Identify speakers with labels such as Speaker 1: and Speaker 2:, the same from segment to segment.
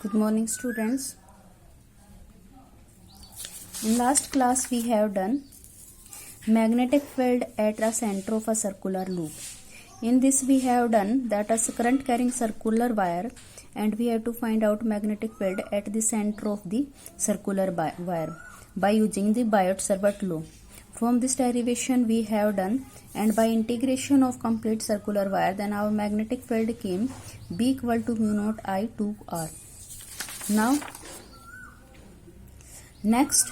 Speaker 1: Good morning, students. In last class we have done magnetic field at the center of a circular loop. In this we have done that a current carrying circular wire, and we have to find out magnetic field at the center of the circular wire by using the Biot-Savart law. From this derivation we have done, and by integration of complete circular wire, then our magnetic field came B equal to mu naught I 2R. Now next,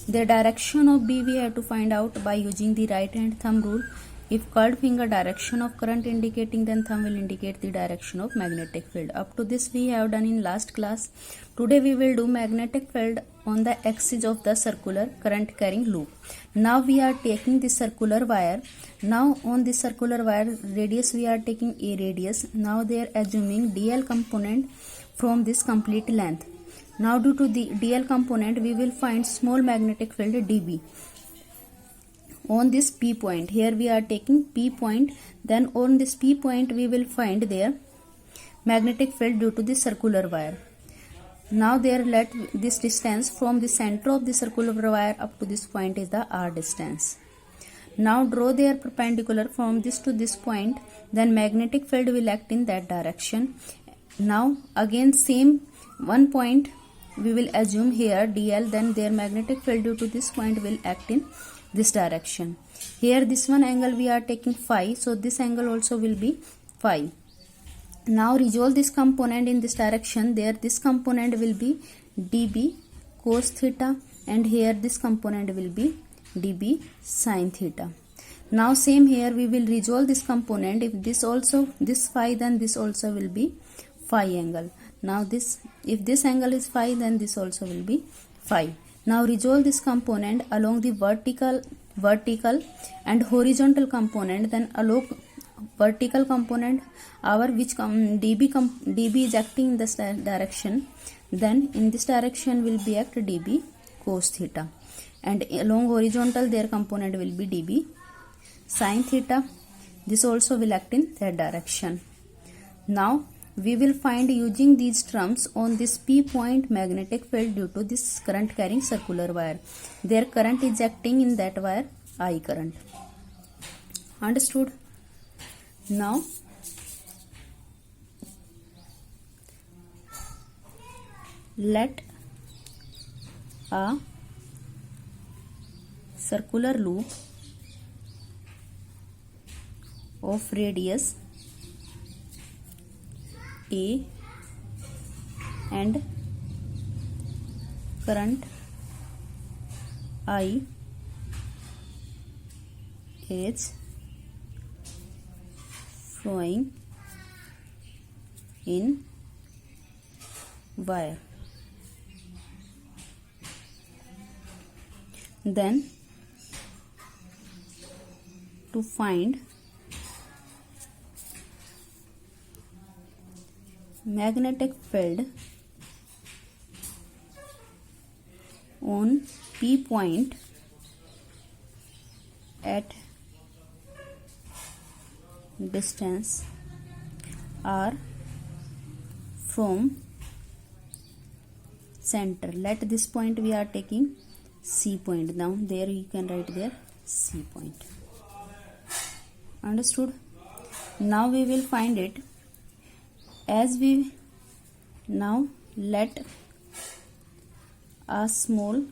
Speaker 1: the direction of B we have to find out by using the right hand thumb rule. If curled finger direction of current indicating, then thumb will indicate the direction of magnetic field. Up to this we have done in last class. Today we will do magnetic field on the axis of the circular current carrying loop. Now we are taking the circular wire. Now on the circular wire radius we are taking A radius. Now they are assuming DL component from this complete length. Now due to the DL component we will find small magnetic field dB on this P point. Here we are taking P point, then on this P point we will find their magnetic field due to the circular wire. Now there let this distance from the center of the circular wire up to this point is the R distance. Now draw their perpendicular from this to this point, then magnetic field will act in that direction. Now again same one point we will assume here DL, then their magnetic field due to this point will act in this direction. Here this one angle we are taking phi, so this angle also will be phi. Now resolve this component in this direction. There this component will be dB cos theta, and here this component will be dB sin theta. Now same here we will resolve this component. If this also this phi, then this also will be phi angle. Now this, if this angle is phi, then this also will be phi. Now resolve this component along the vertical and horizontal component. Then along vertical component our which dB is acting in this direction, then in this direction will be act dB cos theta, and along horizontal their component will be dB sin theta. This also will act in that direction. Now we will find using these terms on this P point magnetic field due to this current carrying circular wire. Their current is acting in that wire I current. Understood? Now let a circular loop of radius A and current I is flowing in wire. Then to find magnetic field on P point at distance R from center. Let this point we are taking C point. Now there you can write there C point. Understood? Now we will find it. As we now let a small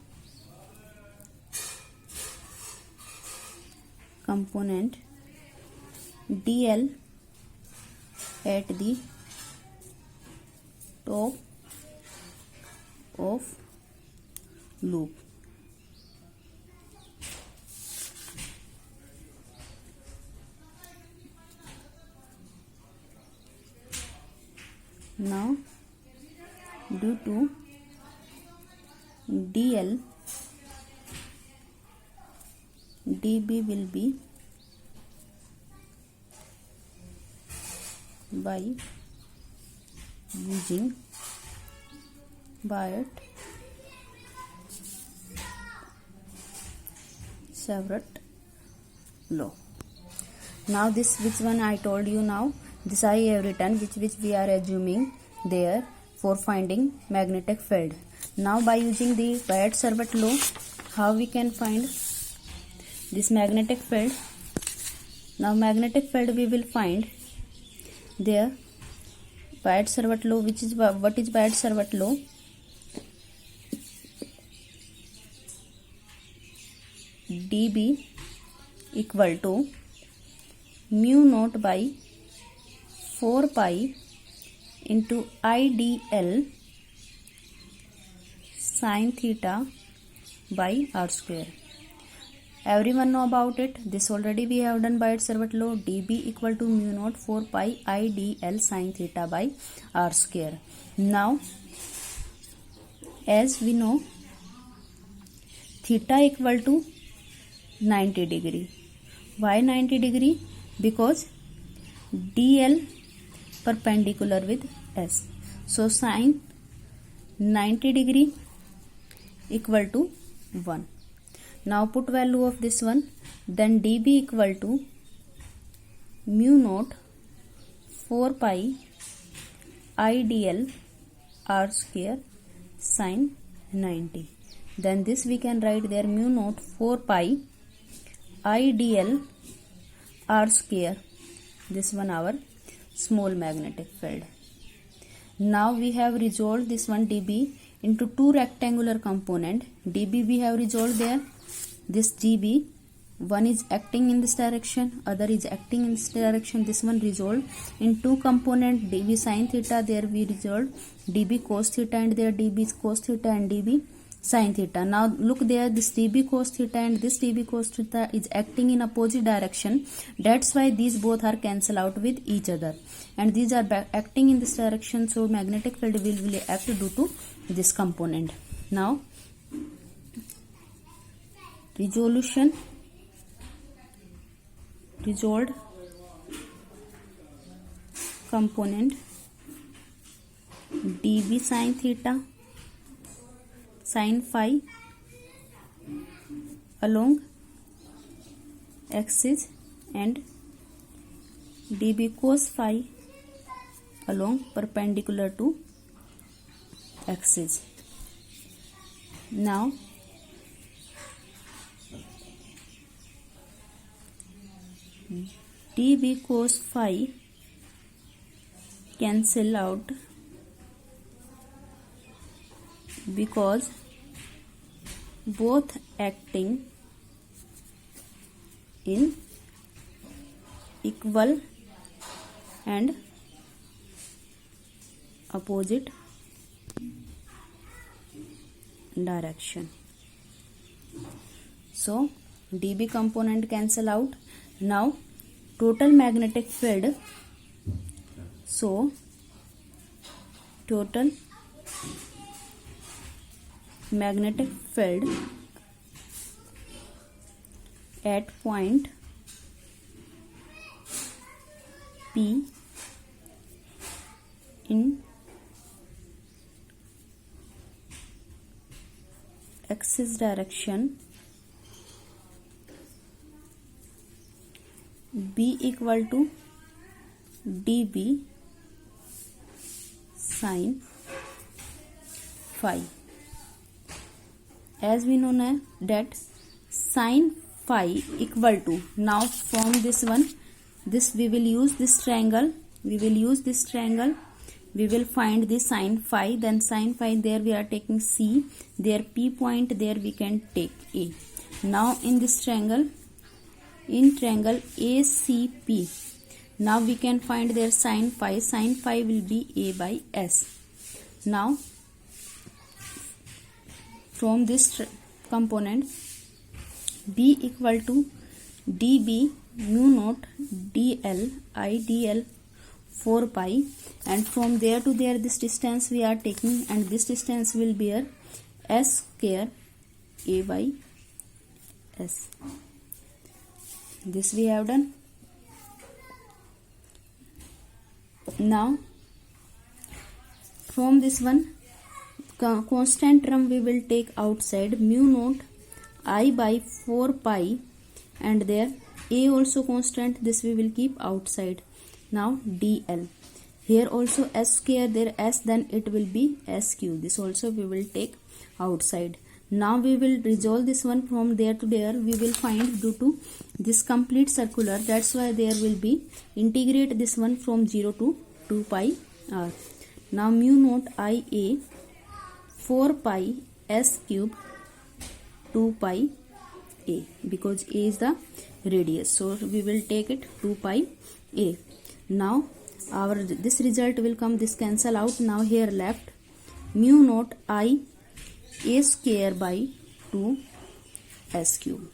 Speaker 1: component DL at the top of loop. Now due to DL, dB will be by using Biot-Savart law. Now this which one I told you now, this I have written which we are assuming there for finding magnetic field. Now by using the Wyatt-Servet law, how we can find this magnetic field? Now magnetic field we will find there Wyatt-Servet law, which is what is Wyatt-Servet law? dB equal to mu naught by 4 pi into IDL sin theta by r square. Everyone know about it. This already we have done by Wyatt-Servet law. dB equal to mu naught 4 pi IDL sin theta by r square. Now as we know, theta equal to 90 degree. Why 90 degree? Because DL perpendicular with S. So sin 90 degree equal to 1. Now put value of this one. Then dB equal to mu naught 4 pi IDL r square sin 90. Then this we can write there mu naught 4 pi IDL r square. This one our small magnetic field. Now we have resolved this one dB into two rectangular component. dB we have resolved there. This dB, one is acting in this direction, other is acting in this direction. This one resolved in two component, dB sin theta. There we resolved dB cos theta, and there dB cos theta and dB sin theta. Now look there, this dB cos theta and this dB cos theta is acting in opposite direction. That's why these both are cancel out with each other, and these are acting in this direction. So magnetic field will act due to this component. Now resolution, resolved component dB sin theta sin phi along axis and dB cos phi along perpendicular to axis. Now dB cos phi cancel out because both acting in equal and opposite direction. So dB component cancel out. Now total magnetic field, so total magnetic field at point P in axis direction B equal to dB sin phi. As we know now that sin phi equal to, now from this one, this we will use this triangle, we will find the sin phi. Then sin phi, there we are taking C, there P point, there we can take A. Now in this triangle, in triangle ACP, now we can find their sin phi will be A by S. Now from this component B equal to dB mu naught dl IDL 4 pi, and from there to there this distance we are taking, and this distance will be a S square A by S. This we have done. Now from this one constant term we will take outside, mu naught I by 4 pi, and there A also constant, this we will keep outside. Now dl, Here also s square, there s, then it will be s cube. This also we will take outside. Now we will resolve this one from there to there. We will find due to this complete circular, that's why there will be integrate this one from 0 to 2 pi r. Now mu naught I a 4 pi s cube 2 pi a, because a is the radius, so we will take it 2 pi a. Now our this result will come, this cancel out. Now here left mu naught I a square by 2 s cube.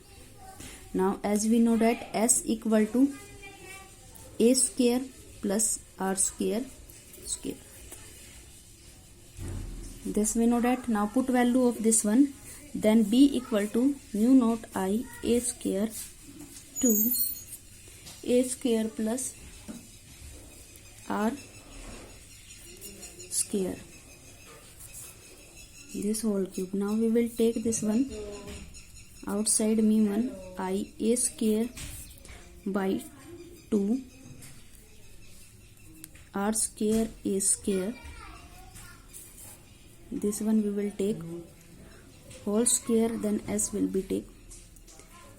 Speaker 1: Now as we know that s equal to a square plus r square square. This we know that. Now put value of this one, then b equal to mu naught I a square 2 a square plus r square, this whole cube. Now we will take this one outside, mu 1 I a square by 2 r square a square. This one we will take whole square, then s will be take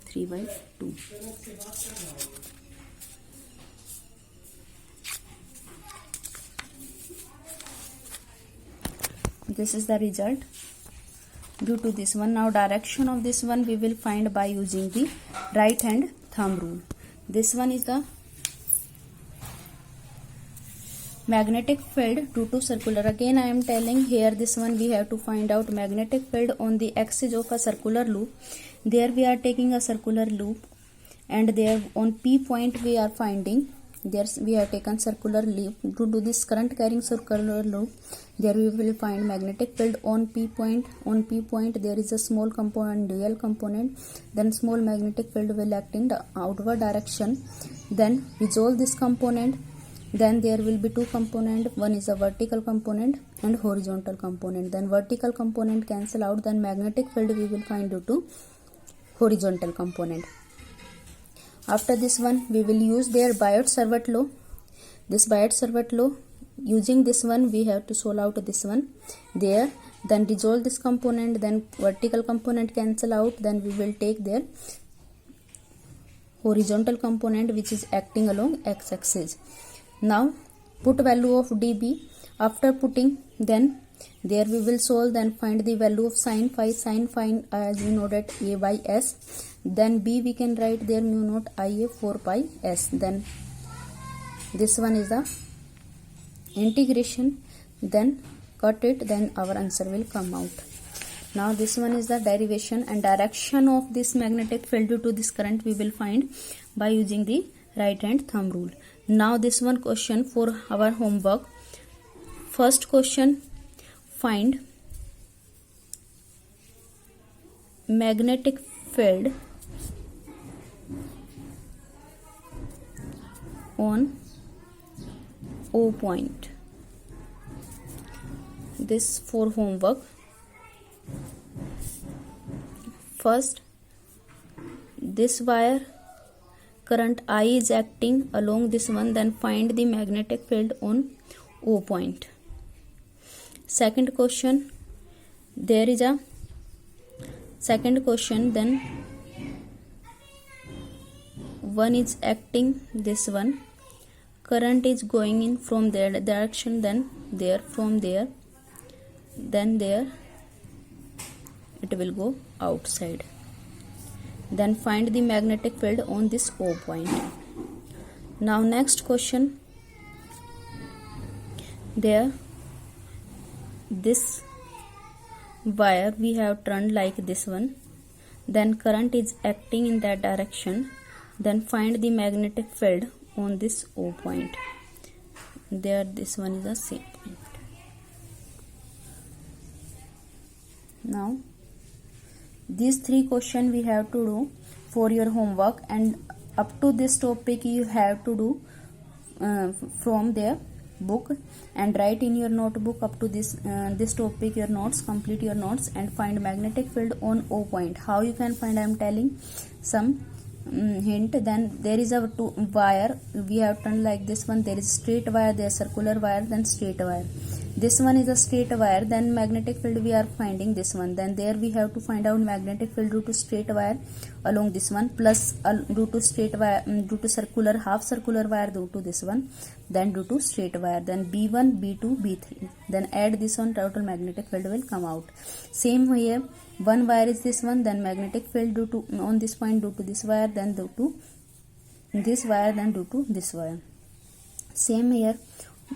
Speaker 1: 3 by 2. This is the result due to this one. Now direction of this one we will find by using the right hand thumb rule. This one is the magnetic field due to circular. Again I am telling here, this one we have to find out magnetic field on the axis of a circular loop. There we are taking a circular loop, and there on P point we are finding, there we have taken circular loop. Due to this current carrying circular loop, there we will find magnetic field on P point. On P point there is a small component, dual component, then small magnetic field will act in the outward direction. Then resolve this component, then there will be two component, one is a vertical component and horizontal component. Then vertical component cancel out, then magnetic field we will find due to horizontal component. After this one we will use their Biot-Savart law. This Biot-Savart law, using this one we have to solve out this one there, then resolve this component, then vertical component cancel out, then we will take their horizontal component which is acting along x-axis. Now put value of dB. After putting, then there we will solve, then find the value of sin phi. Sin phi as you know that a by s. Then b we can write there mu naught ia 4 pi s. Then this one is the integration, then cut it, then our answer will come out. Now this one is the derivation, and direction of this magnetic field due to this current we will find by using the right hand thumb rule. Now this one question for our homework. First question, find magnetic field on O point. This for homework. First, this wire current I is acting along this one, then find the magnetic field on O point. Second question, there is a second question, then one is acting this one, current is going in from their direction, then there, from there, then there, it will go outside. Then find the magnetic field on this O point. Now next question, there this wire we have turned like this one, then current is acting in that direction, then find the magnetic field on this O point. There this one is the same point. Now these three questions we have to do for your homework, and up to this topic you have to do from their book, and write in your notebook up to this topic your notes, complete your notes, and find magnetic field on O point. How you can find, I am telling some hint. Then there is a wire, we have turned like this one, there is straight wire, there is circular wire, then straight wire. This one is a straight wire, then magnetic field we are finding this one. Then there we have to find out magnetic field due to straight wire along this one, plus due to straight wire, due to circular, half circular wire due to this one, then due to straight wire. Then B1, B2, B3, then add this one, total magnetic field will come out. Same here, one wire is this one, then magnetic field due to on this point due to this wire, then due to this wire, then due to this wire. Same here,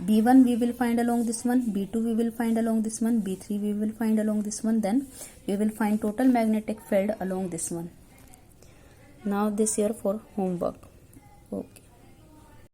Speaker 1: B1 we will find along this one, B2 we will find along this one, B3 we will find along this one, then we will find total magnetic field along this one. Now this here for homework. Okay.